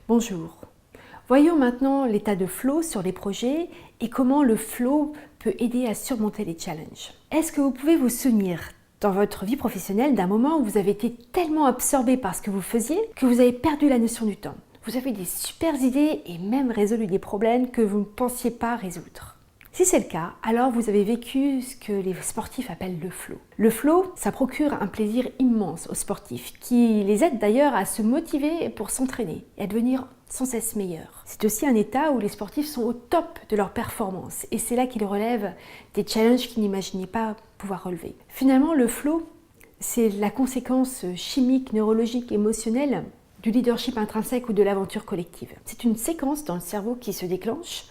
Bonjour. Voyons maintenant l'état de flow sur les projets et comment le flow peut aider à surmonter les challenges. Est-ce que vous pouvez vous souvenir dans votre vie professionnelle d'un moment où vous avez été tellement absorbé par ce que vous faisiez que vous avez perdu la notion du temps? Vous avez des super idées et même résolu des problèmes que vous ne pensiez pas résoudre. Si c'est le cas, alors vous avez vécu ce que les sportifs appellent le flow. Le flow, ça procure un plaisir immense aux sportifs, qui les aide d'ailleurs à se motiver pour s'entraîner et à devenir sans cesse meilleurs. C'est aussi un état où les sportifs sont au top de leur performance et c'est là qu'ils relèvent des challenges qu'ils n'imaginaient pas pouvoir relever. Finalement, le flow, c'est la conséquence chimique, neurologique, émotionnelle du leadership intrinsèque ou de l'aventure collective. C'est une séquence dans le cerveau qui se déclenche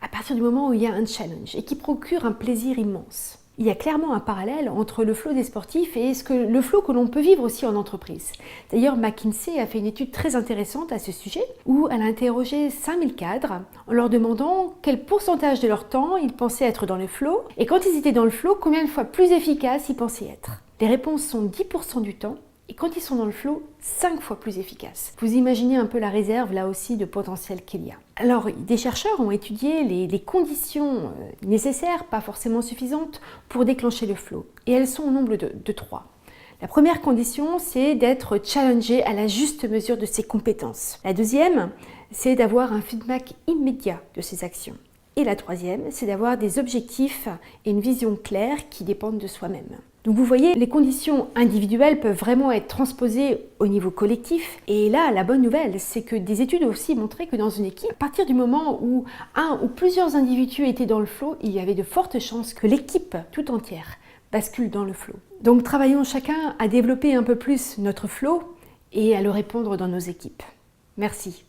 à partir du moment où il y a un challenge et qui procure un plaisir immense. Il y a clairement un parallèle entre le flow des sportifs et le flow que l'on peut vivre aussi en entreprise. D'ailleurs, McKinsey a fait une étude très intéressante à ce sujet où elle a interrogé 5000 cadres en leur demandant quel pourcentage de leur temps ils pensaient être dans le flow et quand ils étaient dans le flow, combien de fois plus efficaces ils pensaient être. Les réponses sont 10% du temps. Et quand ils sont dans le flow, 5 fois plus efficaces. Vous imaginez un peu la réserve là aussi de potentiel qu'il y a. Alors, des chercheurs ont étudié les conditions nécessaires, pas forcément suffisantes, pour déclencher le flow. Et elles sont au nombre de 3. La première condition, c'est d'être challengé à la juste mesure de ses compétences. La deuxième, c'est d'avoir un feedback immédiat de ses actions. Et la troisième, c'est d'avoir des objectifs et une vision claire qui dépendent de soi-même. Donc vous voyez, les conditions individuelles peuvent vraiment être transposées au niveau collectif. Et là, la bonne nouvelle, c'est que des études ont aussi montré que dans une équipe, à partir du moment où un ou plusieurs individus étaient dans le flow, il y avait de fortes chances que l'équipe tout entière bascule dans le flow. Donc travaillons chacun à développer un peu plus notre flow et à le répandre dans nos équipes. Merci.